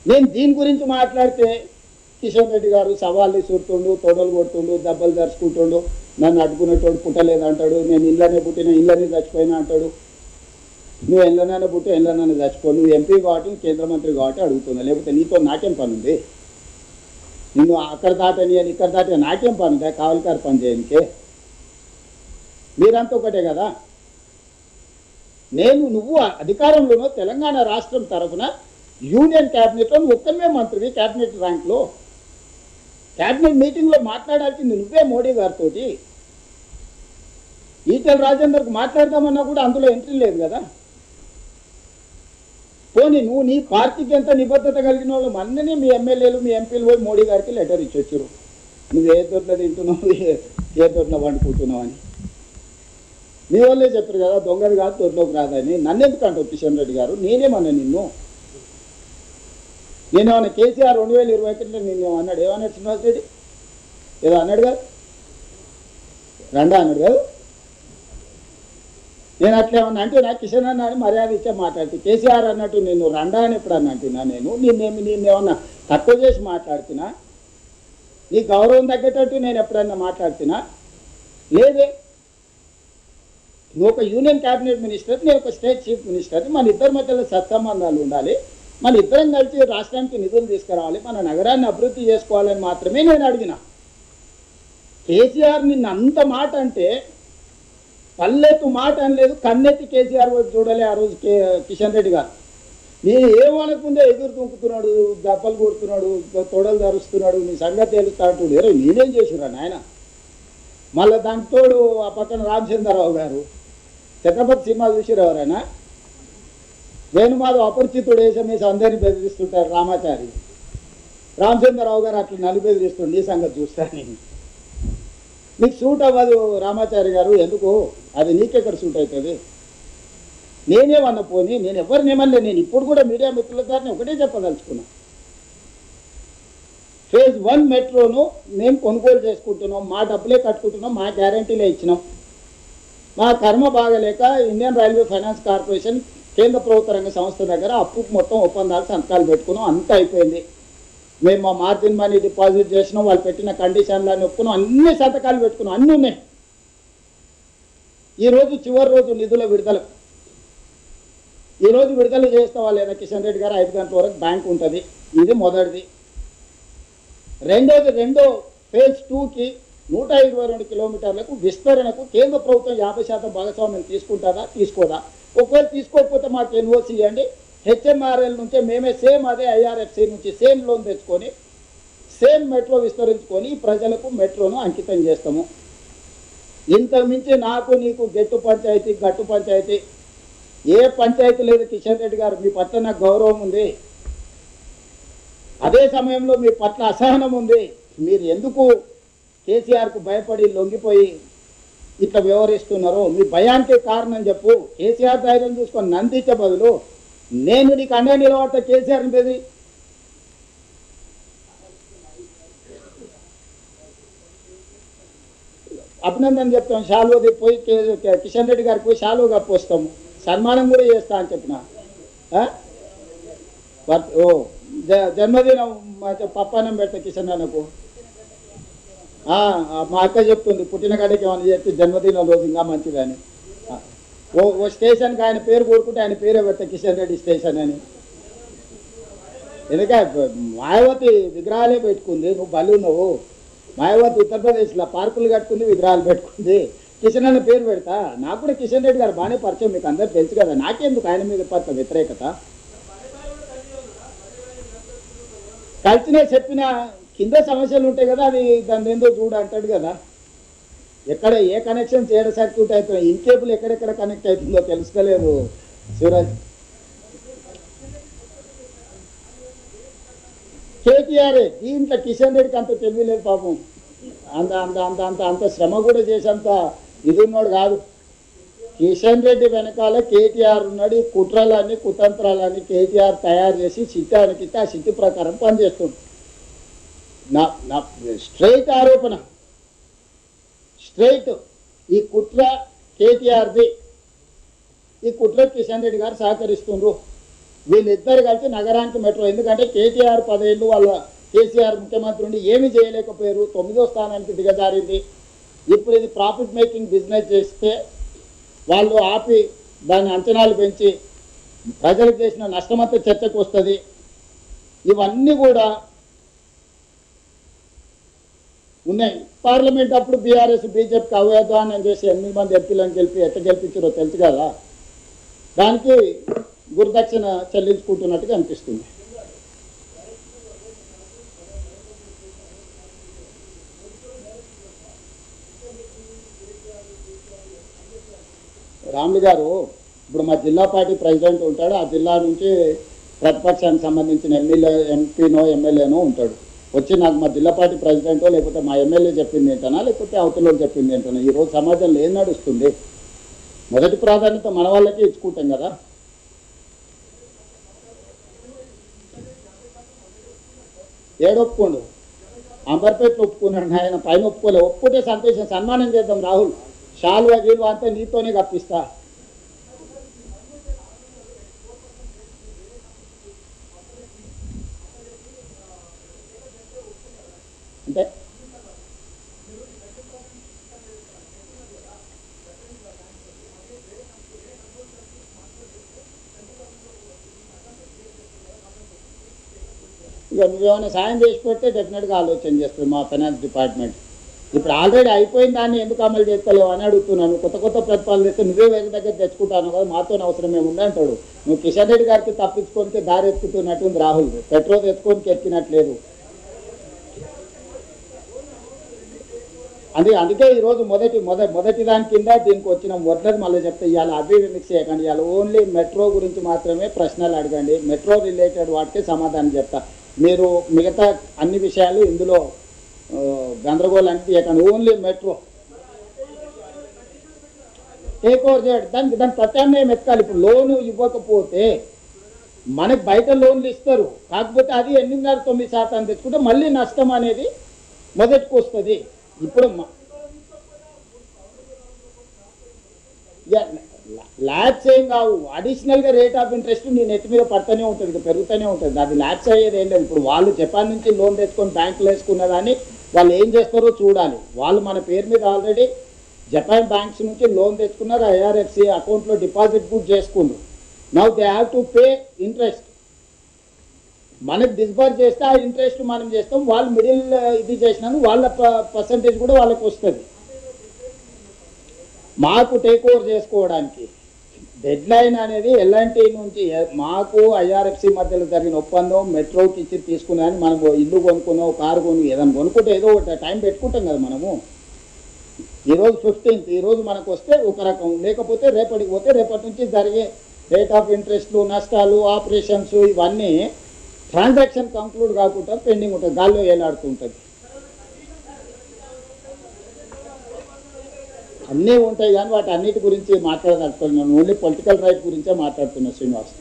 నేను దీని గురించి మాట్లాడితే కిషన్ రెడ్డి గారు సవాళ్ళు చూడుతుండు, తొడలు కొడుతుండు, దెబ్బలు దరుచుకుంటుండు, నన్ను అడ్డుకునేటోడు పుట్టలేదు అంటాడు, నేను ఇళ్ళనే పుట్టిన ఇళ్ళని చచ్చిపోయినా అంటాడు. నువ్వు ఎల్లనైనా పుట్టి ఎల్లనైనా చచ్చిపో, నువ్వు ఎంపీ కాబట్టి కేంద్ర మంత్రి కాబట్టి అడుగుతున్నా, లేకపోతే నీతో నాకేం పని ఉంది? నిన్ను అక్కడ దాటని అని ఇక్కడ దాటని నాకేం పని ఉందా? కావలికారు పని చేయనికే. మీరంతా ఒకటే కదా. నువ్వు అధికారంలోనో తెలంగాణ రాష్ట్రం తరఫున యూనియన్ క్యాబినెట్లో నువ్వు ఒక్కనే మంత్రివి, క్యాబినెట్ ర్యాంక్లో. క్యాబినెట్ మీటింగ్లో మాట్లాడాల్సింది నువ్వే మోడీ గారితో. ఈటెల రాజేందర్కు మాట్లాడదామన్నా కూడా అందులో ఎంట్రీ లేదు కదా. పోనీ నువ్వు నీ పార్టీకి ఎంత నిబద్ధత కలిగిన వాళ్ళు అన్నీ మీ ఎమ్మెల్యేలు మీ ఎంపీలు పోయి మోడీ గారికి లెటర్ ఇచ్చొచ్చారు, నువ్వు ఏ దొడ్లో తింటున్నావు, ఏ దొడ్లో వండుకుంటున్నావు అని. మీ వాళ్ళే చెప్పారు కదా దొంగది కాదు దొడ్లోకి రాదని. నన్నెందుకు అంటావు కిషన్ రెడ్డి గారు? నేనేమన్నా నేనేమన్నా కేసీఆర్ 2021 నిన్ను అన్నాడు? ఏమన్నాడు శ్రీనివాస్ రెడ్డి? ఏదో అన్నాడు కదా, రండా అన్నాడు కదా. నేను అట్లా ఏమన్నా అంటే నాకు కిషన్ అన్న అని మర్యాద ఇచ్చే మాట్లాడితే, కేసీఆర్ అన్నట్టు నేను రండా అని ఎప్పుడన్నా అంటున్నా? నేనేమన్నా తక్కువ చేసి మాట్లాడుతున్నా? నీ గౌరవం తగ్గేటట్టు నేను ఎప్పుడన్నా మాట్లాడుతున్నా? లేదే. నువ్వు ఒక యూనియన్ క్యాబినెట్ మినిస్టర్, నేను ఒక స్టేట్ చీఫ్ మినిస్టర్. మన ఇద్దరి మధ్యలో సత్సంబంధాలు ఉండాలి, మన ఇద్దరం కలిసి రాష్ట్రానికి నిధులు తీసుకురావాలి, మన నగరాన్ని అభివృద్ధి చేసుకోవాలని మాత్రమే నేను అడిగిన. కేసీఆర్ నిన్న అంత మాట అంటే పల్లెత్తు మాట అనలేదు, కన్నెత్తి కేసీఆర్ వైపు చూడలే ఆ రోజు కిషన్ రెడ్డి గారు. నేను ఏమనకుందే ఎదురు దుంకుతున్నాడు, దెబ్బలు కొడుతున్నాడు, తొడలు ధరుస్తున్నాడు, నీ సంగతి తెలుస్తా అంటుడు. ఏరో నేనేం చేసిరా నాయన. మళ్ళీ దానికి తోడు ఆ పక్కన రామచంద్రరావు గారు, ఛత్రపతి సినిమా చూసిరు ఎవరైనా? వేణుమాధవ్ అపరిచితుడు వేసి అందరినీ బెదిరిస్తుంటారు రామాచారి. రామచంద్రరావు గారు అట్లా నన్ను బెదిరిస్తుండే, నీ సంగతి చూస్తాను. నీకు సూట్ అవ్వదు రామాచారి గారు, ఎందుకు? అది నీకెక్కడ సూట్ అవుతుంది? నేనేమన్నా పోనీ, నేను ఎవరినేమన్నా. నేను ఇప్పుడు కూడా మీడియా మిత్రుల ద్వారా ఒకటే చెప్పదలుచుకున్నా, ఫేజ్ 1 మెట్రోను మేము కొనుగోలు చేసుకుంటున్నాం, మా డబ్బులే కట్టుకుంటున్నాం, మా గ్యారంటీలే ఇచ్చినాం. మా కర్మ బాగలేక ఇండియన్ రైల్వే ఫైనాన్స్ కార్పొరేషన్ కేంద్ర ప్రభుత్వ రంగ సంస్థ దగ్గర అప్పు మొత్తం ఒప్పందాలు సంతకాలు పెట్టుకున్నాం, అంతా అయిపోయింది. మేము మా మార్జిన్ మనీ డిపాజిట్ చేసినాం, వాళ్ళు పెట్టిన కండిషన్లన్నీ ఒప్పుకున్నాం, అన్ని సంతకాలు పెట్టుకున్నాం, అన్నీ ఉన్నాయి. ఈరోజు చివరి రోజు నిధుల విడుదల. ఈరోజు విడుదల చేస్తావా లేదా కిషన్ రెడ్డి గారు? 5 గంటల వరకు బ్యాంక్ ఉంటుంది. ఇది మొదటిది. రెండో ఫేజ్ 2కి 122 కిలోమీటర్లకు విస్తరణకు కేంద్ర ప్రభుత్వం 50% భాగస్వామ్యం తీసుకుంటుందా, తీసుకోదా? ఒకవేళ తీసుకోకపోతే మాకు ఎన్ఓసి ఇవ్వండి, హెచ్ఎంఆర్ఎల్ నుంచే మేమే సేమ్ అదే ఐఆర్ఎఫ్సి నుంచి సేమ్ లోన్ తెచ్చుకొని సేమ్ మెట్రో విస్తరించుకొని ప్రజలకు మెట్రోను అంకితం చేస్తాము. ఇంతకు మించి నాకు నీకు గట్టు పంచాయతీ ఏ పంచాయతీ లేదు కిషన్ రెడ్డి గారు. మీ పట్ల నాకు గౌరవం ఉంది, అదే సమయంలో మీ పట్ల అసహనం ఉంది. మీరు ఎందుకు కేసీఆర్కు భయపడి లొంగిపోయి ఇట్లా వ్యవహరిస్తున్నారో మీ భయానికి కారణం చెప్పు. కేసీఆర్ ధైర్యం చూసుకొని నందించే బదులు నేను నీకు అండ నిలబడతా కేసీఆర్ మీద. అభినందన చెప్తాం, షాలువది పోయి కిషన్ రెడ్డి గారికి పోయి షాలువ కప్పొస్తాము, సన్మానం కూడా చేస్తా అని చెప్పిన. జన్మదినం పప్పానం పెడతా కిషన్ అన్నకు. మా అక్క చెప్తుంది పుట్టిన కాడికి ఏమని చెప్తే జన్మదినం రోజు ఇంకా మంచిదని. ఓ స్టేషన్కి ఆయన పేరు కోరుకుంటే ఆయన పేరే పెడతా కిషన్ రెడ్డి స్టేషన్ అని. ఎందుకంటే మాయావతి విగ్రహాలే పెట్టుకుంది, నువ్వు బలి ఉన్నావు. మాయావతి ఉత్తరప్రదేశ్లో పార్కులు కట్టుకుంది, విగ్రహాలు పెట్టుకుంది. కిషన్ అన్న పేరు పెడతా. నాకు కూడా కిషన్ రెడ్డి గారు బాగానే పరిచయం, మీకు అందరు తెలుసు కదా. నాకెందుకు ఆయన మీద పట్ల వ్యతిరేకత? కలిసినే చెప్పిన కింద సమస్యలు ఉంటాయి కదా, అది దాని ఏందో చూడు అంటాడు కదా. ఎక్కడ ఏ కనెక్షన్ చేయడం సర్క్యూట్ అవుతుంది, ఇన్కేబుల్ ఎక్కడెక్కడ కనెక్ట్ అవుతుందో తెలుసుకోలేదు శివరాజ్. కేటీఆర్ దీంట్లో కిషన్ రెడ్డికి అంత తెలియలేదు పాపం. అంత అంత అంత అంత అంత శ్రమ కూడా చేసేంత ఇది ఉన్నాడు కాదు. కిషన్ రెడ్డి వెనకాల కేటీఆర్ ఉన్నాడు. ఈ కుట్రలన్నీ కుతంత్రాలన్నీ కేటీఆర్ తయారు చేసి చిత్తానికి ఆ చిత్తి ప్రకారం పనిచేస్తుంది. నా స్ట్రైట్ ఆరోపణ, స్ట్రైట్ ఈ కుట్ర కేటీఆర్ది. ఈ కుట్ర కిషన్ రెడ్డి గారు సహకరిస్తుండ్రు. వీళ్ళిద్దరు కలిసి నగరానికి మెట్రో, ఎందుకంటే కేటీఆర్ 10 ఏళ్ళు వాళ్ళ కేసీఆర్ ముఖ్యమంత్రి ఉండి ఏమీ చేయలేకపోయారు, 9వ స్థానానికి దిగజారింది. ఇప్పుడు ఇది ప్రాఫిట్ మేకింగ్ బిజినెస్ చేస్తే వాళ్ళు ఆపి దాని అంచనాలు పెంచి ప్రజలకు చేసిన నష్టమంతా చర్చకు వస్తుంది. ఇవన్నీ కూడా ఉన్నాయి. పార్లమెంట్ అప్పుడు బీఆర్ఎస్ బీజేపీకి అవ్యదానం చేసి 8 మంది ఎంపీలను ఎట్లా గెలిపించారో తెలుసు కదా, దానికి గురుదక్షిణ చెల్లించుకుంటున్నట్టుగా అనిపిస్తుంది. రాములు గారు ఇప్పుడు మా జిల్లా పార్టీ ప్రెసిడెంట్ ఉంటాడు, ఆ జిల్లా నుంచి ప్రతిపక్షానికి సంబంధించిన ఎంపీనో ఎమ్మెల్యేనో ఉంటాడు. వచ్చి నాకు మా జిల్లా పార్టీ ప్రెసిడెంటో లేకపోతే మా ఎమ్మెల్యే చెప్పింది ఏంటనా లేకపోతే అవతల చెప్పింది ఏంటనా, ఈరోజు సమాజంలో ఏం నడుస్తుంది? మొదటి ప్రాధాన్యత మన వాళ్ళకే ఇచ్చుకుంటాం కదా. ఏడొప్పుకోండు, అంబర్పేటలో ఒప్పుకున్నాడు ఆయన, పైన ఒప్పుకోలే. ఒప్పుకుంటే సంతోషం, సన్మానం చేద్దాం. రాహుల్ షాల్వా గీల్వా అంతా నీతోనే కప్పిస్తా. అంటే ఇక నువ్వేమైనా సాయం చేసి పెడితే డెఫినెట్గా ఆలోచన చేస్తుంది మా ఫైనాన్స్ డిపార్ట్మెంట్. ఇప్పుడు ఆల్రెడీ అయిపోయిన దాన్ని ఎందుకు అమలు చేస్తలేవు అని అడుగుతున్నాను. కొత్త ప్రతిపాదనలు చేస్తే నువ్వే వేరే దగ్గర తెచ్చుకుంటాను కదా, మాతో అవసరం ఏముంది అంటాడు. నువ్వు కిషన్ రెడ్డి గారికి తప్పించుకోనికి దారి ఎత్తుకుతున్నట్టుంది రాహుల్, పెట్రోల్ ఎత్తుకోనికి ఎక్కినట్లేదు. అందుకే ఈరోజు మొదటి దాని కింద దీనికి వచ్చిన వడ్లది మళ్ళీ చెప్తే ఇవాళ అవి మిక్స్ చేయకండి. ఇవాళ ఓన్లీ మెట్రో గురించి మాత్రమే ప్రశ్నలు అడగండి, మెట్రో రిలేటెడ్ వాటికి సమాధానం చెప్తా. మీరు మిగతా అన్ని విషయాలు ఇందులో గందరగోళానికి చేయకండి. ఓన్లీ మెట్రో టేక్ ఓవర్ చేయడం, దాని ప్రత్యామ్నాయం ఎత్తాలి. ఇప్పుడు లోను ఇవ్వకపోతే మనకు బయట లోన్లు ఇస్తారు, కాకపోతే అది 8.9% తెచ్చుకుంటే మళ్ళీ నష్టం అనేది మొదటికి వస్తుంది. ఇప్పుడు ల్యాబ్స్ ఏం కావు, అడిషనల్గా రేట్ ఆఫ్ ఇంట్రెస్ట్ నీ నెట్ మీద పడుతూనే ఉంటుంది, పెరుగుతూనే ఉంటుంది. అది ల్యాబ్స్ అయ్యేది ఏం లేదు. ఇప్పుడు వాళ్ళు జపాన్ నుంచి లోన్ తెచ్చుకొని బ్యాంకులో వేసుకున్న దాన్ని వాళ్ళు ఏం చేస్తారో చూడాలి. వాళ్ళు మన పేరు మీద ఆల్రెడీ జపాన్ బ్యాంక్స్ నుంచి లోన్ తెచ్చుకున్నారు, ఐఆర్ఎఫ్సి అకౌంట్లో డిపాజిట్ కూడా చేసుకున్నారు. Now they have to pay interest. మనకు డిస్బర్స్ చేస్తే ఆ ఇంట్రెస్ట్ మనం చేస్తాం, వాళ్ళు మిడిల్ ఇది చేసినందుకు వాళ్ళ పర్సంటేజ్ కూడా వాళ్ళకి వస్తుంది. మాకు టేక్ ఓవర్ చేసుకోవడానికి డెడ్ లైన్ అనేది ఎల్ఎన్టీ నుంచి మాకు ఐఆర్ఎఫ్సి మధ్యలో జరిగిన ఒప్పందం మెట్రోకి ఇచ్చి తీసుకున్నాను. మనం ఇల్లు కొనుక్కున్నాం, కారు కొను, ఏదైనా కొనుక్కుంటే ఏదో ఒక టైం పెట్టుకుంటాం కదా మనము. ఈరోజు 15th, ఈరోజు మనకు వస్తే ఒక రకం, లేకపోతే రేపటికి పోతే రేపటి నుంచి జరిగే రేట్ ఆఫ్ ఇంట్రెస్ట్లు, నష్టాలు, ఆపరేషన్స్ ఇవన్నీ ట్రాన్సాక్షన్ కంక్లూడ్ కాకుండా పెండింగ్ ఉంటుంది, గాల్లో ఏలాడుతూ ఉంటుంది. అన్నీ ఉంటాయి కానీ వాటి అన్నిటి గురించి మాట్లాడదలుచుకోవాలి. ఓన్లీ పొలిటికల్ రైట్ గురించే మాట్లాడుతున్నా Srinivas.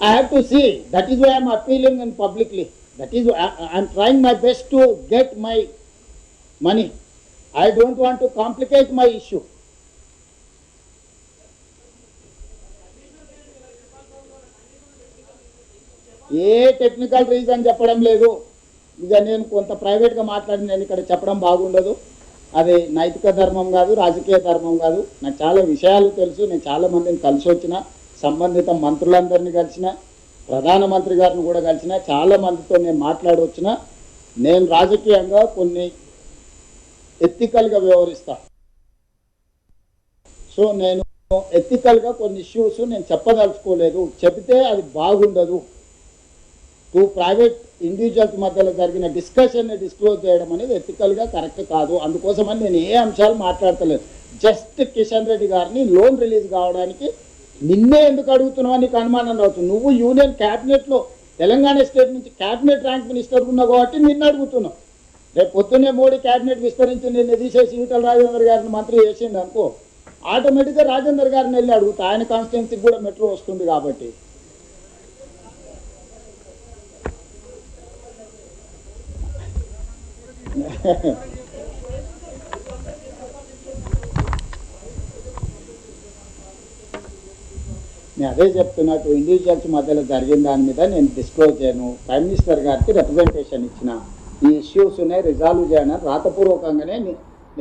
I have to see, that is why I am appealing in publicly. That is why I am trying my best to get my money. I don't want to complicate my issue. A technical reason చెప్పడం లేదు. ఇక నేను కొంత ప్రైవేట్గా మాట్లాడి నేను ఇక్కడ చెప్పడం బాగుండదు. అది నైతిక ధర్మం కాదు, రాజకీయ ధర్మం కాదు. నాకు చాలా విషయాలు తెలుసు. నేను చాలామందిని కలిసి వచ్చిన, సంబంధిత మంత్రులందరినీ కలిసిన, ప్రధానమంత్రి గారిని కూడా కలిసిన, చాలామందితో నేను మాట్లాడవచ్చిన. నేను రాజకీయంగా కొన్ని ఎథికల్గా వ్యవహరిస్తా. సో నేను ఎథికల్గా కొన్ని ఇష్యూస్ నేను చెప్పదలుచుకోలేదు. చెబితే అది బాగుండదు. ప్రైవేట్ ఇండివిజువల్స్ మధ్యలో జరిగిన డిస్కషన్ని డిస్క్లోజ్ చేయడం అనేది ఎథికల్గా కరెక్ట్ కాదు. అందుకోసమని నేను ఏ అంశాలు మాట్లాడతలేదు. జస్ట్ కిషన్ రెడ్డి గారిని లోన్ రిలీజ్ కావడానికి నిన్నే ఎందుకు అడుగుతున్నావు అని నీకు అనుమానం రావచ్చు. నువ్వు యూనియన్ క్యాబినెట్లో తెలంగాణ స్టేట్ నుంచి క్యాబినెట్ ర్యాంక్ మినిస్టర్ ఉన్నావు కాబట్టి నిన్ను అడుగుతున్నావు. రేపు పొద్దున్నే మోడీ క్యాబినెట్ విస్తరించి నిన్ను తీసేసి ఈటల రాజేందర్ గారిని మంత్రి చేసిండు అనుకో, ఆటోమేటిక్గా రాజేందర్ గారిని వెళ్ళి అడుగుతా. ఆయన కాన్స్టిట్యున్సీకి కూడా మెట్రో వస్తుంది కాబట్టి. నేను అదే చెప్తున్నా, టూ ఇండివిజువల్స్ మధ్యలో జరిగిన దాని మీద నేను డిస్క్లోజ్ చేయను. ప్రైమ్ మినిస్టర్ గారికి రిప్రజెంటేషన్ ఇచ్చిన, ఈ ఇష్యూస్ ఉన్నాయి రిజాల్వ్ చేయను రాతపూర్వకంగానే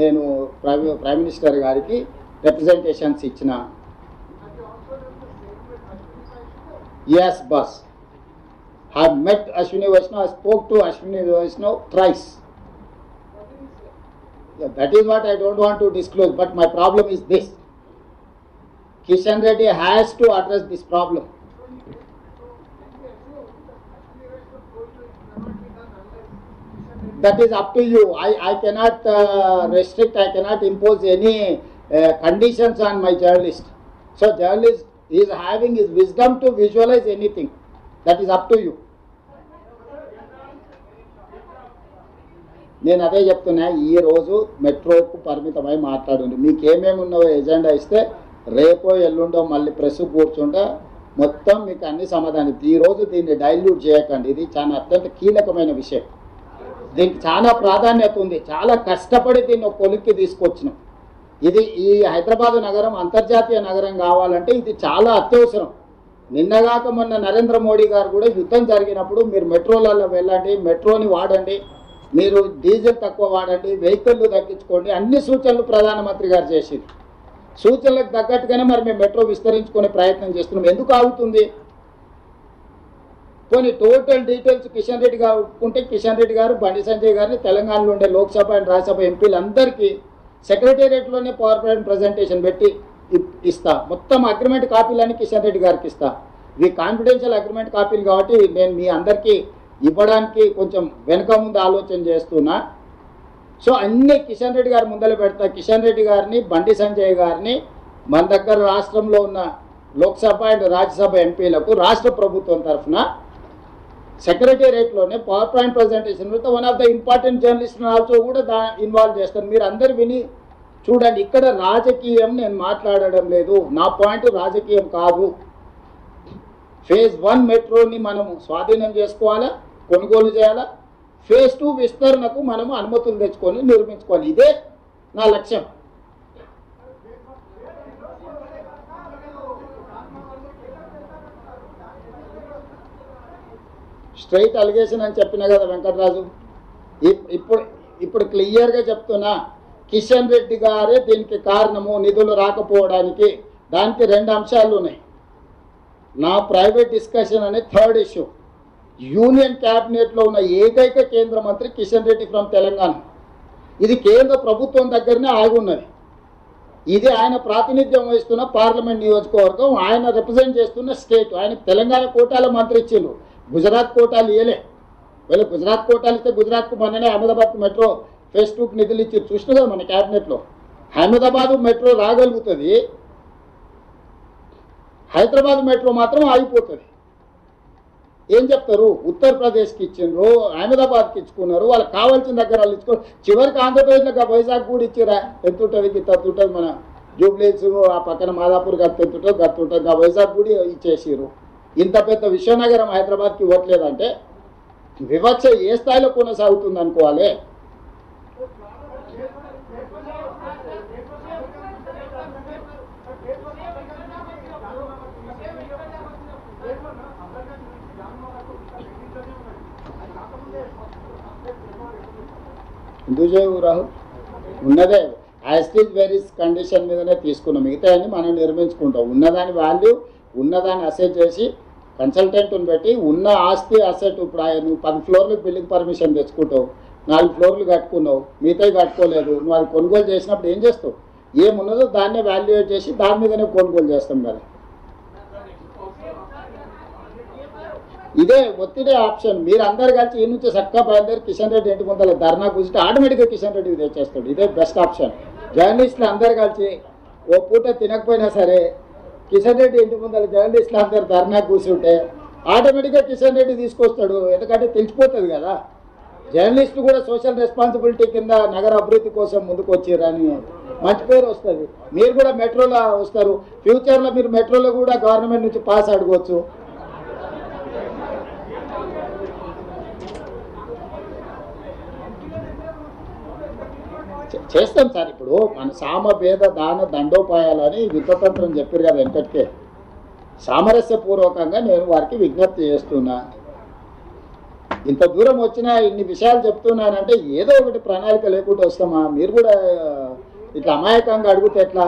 నేను ప్రైమ్ మినిస్టర్ గారికి రిప్రజెంటేషన్స్ ఇచ్చిన. Yes bus, I met Ashwini Vaishnav, I spoke to Ashwini Vaishnav thrice. Yeah, that is what I don't want to disclose, but my problem is this. Kishan Reddy has to address this problem. That is up to you. I cannot restrict, I cannot impose any conditions on my journalist. So journalist is having his wisdom to visualize anything. That is up to you. నేను అదే చెప్తున్నా, ఈరోజు మెట్రోకు పరిమితమై మాట్లాడండి. మీకు ఏమేమి ఉన్నావో agenda ఇస్తే రేపో ఎల్లుండో మళ్ళీ ప్రెస్ కూర్చుంటే మొత్తం మీకు అన్ని సమాధానం. ఈరోజు దీన్ని డైల్యూట్ చేయకండి, ఇది చాలా అత్యంత కీలకమైన విషయం. దీనికి చాలా ప్రాధాన్యత ఉంది. చాలా కష్టపడి దీన్ని ఒక కొలిక్కి తీసుకొచ్చినాం. ఇది ఈ హైదరాబాద్ నగరం అంతర్జాతీయ నగరం కావాలంటే ఇది చాలా అత్యవసరం. నిన్నగాక మొన్న నరేంద్ర మోడీ గారు కూడా యుద్ధం జరిగినప్పుడు మీరు మెట్రోలలో వెళ్ళండి, మెట్రోని వాడండి, మీరు డీజిల్ తక్కువ వాడండి, వెహికల్లు తగ్గించుకోండి, అన్ని సూచనలు ప్రధానమంత్రి గారు చేసింది. సూచనలకు తగ్గట్టుగానే మరి మేము మెట్రో విస్తరించుకునే ప్రయత్నం చేస్తున్నాం. ఎందుకు ఆగుతుంది? కొన్ని టోటల్ డీటెయిల్స్ కిషన్ రెడ్డి గారు ఒప్పుకుంటే, కిషన్ రెడ్డి గారు బండి సంజయ్ గారిని తెలంగాణలో ఉండే Lok Sabha and Rajya Sabha ఎంపీలందరికీ సెక్రటేరియట్లోనే power point presentation పెట్టి ఇస్తా. మొత్తం అగ్రిమెంట్ కాపీలన్నీ కిషన్ రెడ్డి గారికి ఇస్తా. ఇవి కాన్ఫిడెన్షియల్ అగ్రిమెంట్ కాపీలు కాబట్టి నేను మీ అందరికీ ఇవ్వడానికి కొంచెం వెనక ముందు ఆలోచన చేస్తున్నా. సో అన్నీ కిషన్ రెడ్డి గారు ముందర పెడతా. కిషన్ రెడ్డి గారిని, బండి సంజయ్ గారిని మన దగ్గర రాష్ట్రంలో ఉన్న లోక్సభ అండ్ రాజ్యసభ ఎంపీలకు రాష్ట్ర ప్రభుత్వం తరఫున సెక్రటేరియట్లోనే పవర్ పాయింట్ ప్రజెంటేషన్ పెడితే one of the important journalist also కూడా ఇన్వాల్వ్ చేస్తారు. మీరు అందరు విని చూడండి. ఇక్కడ రాజకీయం నేను మాట్లాడడం లేదు, నా పాయింట్ రాజకీయం కాదు. ఫేజ్ 1 మెట్రోని మనము స్వాధీనం చేసుకోవాలా, కొనుగోలు చేయాలా. ఫేజ్ 2 విస్తరణకు మనము అనుమతులు తెచ్చుకొని నిర్మించుకోవాలి. ఇదే నా లక్ష్యం. స్ట్రైట్ అలిగేషన్ అని చెప్పినా కదా వెంకటరాజు. ఇప్పుడు క్లియర్గా చెప్తున్నా, కిషన్ రెడ్డి గారే దీనికి కారణము, నిధులు రాకపోవడానికి. దానికి 2 అంశాలు ఉన్నాయి. నా ప్రైవేట్ డిస్కషన్ అనే థర్డ్ ఇష్యూ. యూనియన్ క్యాబినెట్లో ఉన్న ఏకైక కేంద్ర మంత్రి కిషన్ రెడ్డి ఫ్రమ్ తెలంగాణ. ఇది కేంద్ర ప్రభుత్వం దగ్గరనే ఆగున్నది. ఇది ఆయన ప్రాతినిధ్యం వహిస్తున్న పార్లమెంట్ నియోజకవర్గం, ఆయన రిప్రజెంట్ చేస్తున్న స్టేట్. ఆయన తెలంగాణ కోటాల మంత్రి ఇచ్చిండ్రు, గుజరాత్ కోటాలు ఇవ్వలే. వీళ్ళు గుజరాత్ కోటాలు ఇస్తే గుజరాత్కు మొన్ననే అహ్మదాబాద్ మెట్రో ఫేజ్ 2కి నిధులు ఇచ్చి చూసిన కదా మన క్యాబినెట్లో. అహ్మదాబాద్ మెట్రో రాగలుగుతుంది, హైదరాబాద్ మెట్రో మాత్రం ఆగిపోతుంది. ఏం చెప్తారు? ఉత్తరప్రదేశ్కి ఇచ్చిండ్రు, అహ్మదాబాద్కి ఇచ్చుకున్నారు, వాళ్ళకి కావాల్సిన దగ్గర వాళ్ళు ఇచ్చుకోరు. చివరికి ఆంధ్రప్రదేశ్లో వైజాగ్ కూడా ఇచ్చిరా. ఎంత ఉంటుంది? ఇంత ఉంటుంది. మన జూబ్లీస్ ఆ పక్కన మాదాపూర్ గత ఎంత ఉంటుంది, గత ఉంటుంది. వైజాగ్ కూడా ఇచ్చేసారు. ఇంత పెద్ద విశ్వనగరం హైదరాబాద్కి ఇవ్వట్లేదంటే వివక్ష ఏ స్థాయిలో కొనసాగుతుంది అనుకోవాలి. ఎందుకు చేయవు రాహుల్? ఉన్నదే యాస్టిజ్ వెరీస్ కండిషన్ మీదనే తీసుకున్నాం. మిగతా అని మనం నిర్మించుకుంటాం. ఉన్నదాని వాల్యూ, ఉన్నదాన్ని అసెట్ చేసి కన్సల్టెంట్ని పెట్టి ఉన్న ఆస్తి అసెట్. ఇప్పుడు నువ్వు 10 ఫ్లోర్లకు బిల్డింగ్ పర్మిషన్ తెచ్చుకుంటావు, 4 ఫ్లోర్లు కట్టుకున్నావు, మిగతాయి కట్టుకోలేదు. నువ్వు అది కొనుగోలు చేసినప్పుడు ఏం చేస్తావు? ఏమున్నదో దాన్నే వాల్యుయేట్ చేసి దాని మీదనే కొనుగోలు చేస్తాం కదా. ఇదే ఒత్తిడే ఆప్షన్. మీరు అందరు కలిసి ఈ నుంచి చక్కగా బయలుదేరి కిషన్ రెడ్డి ఇంటి ముందర ధర్నా కూర్చుంటే ఆటోమేటిక్గా కిషన్ రెడ్డి తెచ్చేస్తాడు. ఇదే బెస్ట్ ఆప్షన్. జర్నలిస్టులు అందరు కలిసి ఓ పూట తినకపోయినా సరే కిషన్ రెడ్డి ఇంటి ముందర జర్నలిస్టులు అందరు ధర్నా కూర్చుంటే ఆటోమేటిక్గా కిషన్ రెడ్డి తీసుకొస్తాడు. ఎందుకంటే తెలిసిపోతుంది కదా, జర్నలిస్టులు కూడా సోషల్ రెస్పాన్సిబిలిటీ కింద నగర అభివృద్ధి కోసం ముందుకు వచ్చారని మంచి పేరు వస్తుంది. మీరు కూడా మెట్రోలో వస్తారు. ఫ్యూచర్లో మీరు మెట్రోలో కూడా గవర్నమెంట్ నుంచి పాస్ అడగవచ్చు. చేస్తాం సార్. ఇప్పుడు మన సామభేద దాన దండోపాయాలని యుద్ధతంత్రం చెప్పారు కదా వెంకట్కే. సామరస్యపూర్వకంగా నేను వారికి విజ్ఞప్తి చేస్తున్నా. ఇంత దూరం వచ్చినా ఇన్ని విషయాలు చెప్తున్నానంటే ఏదో ఒకటి ప్రణాళిక లేకుండా వస్తామా? మీరు కూడా ఇట్లా అమాయకంగా అడిగితే ఎట్లా?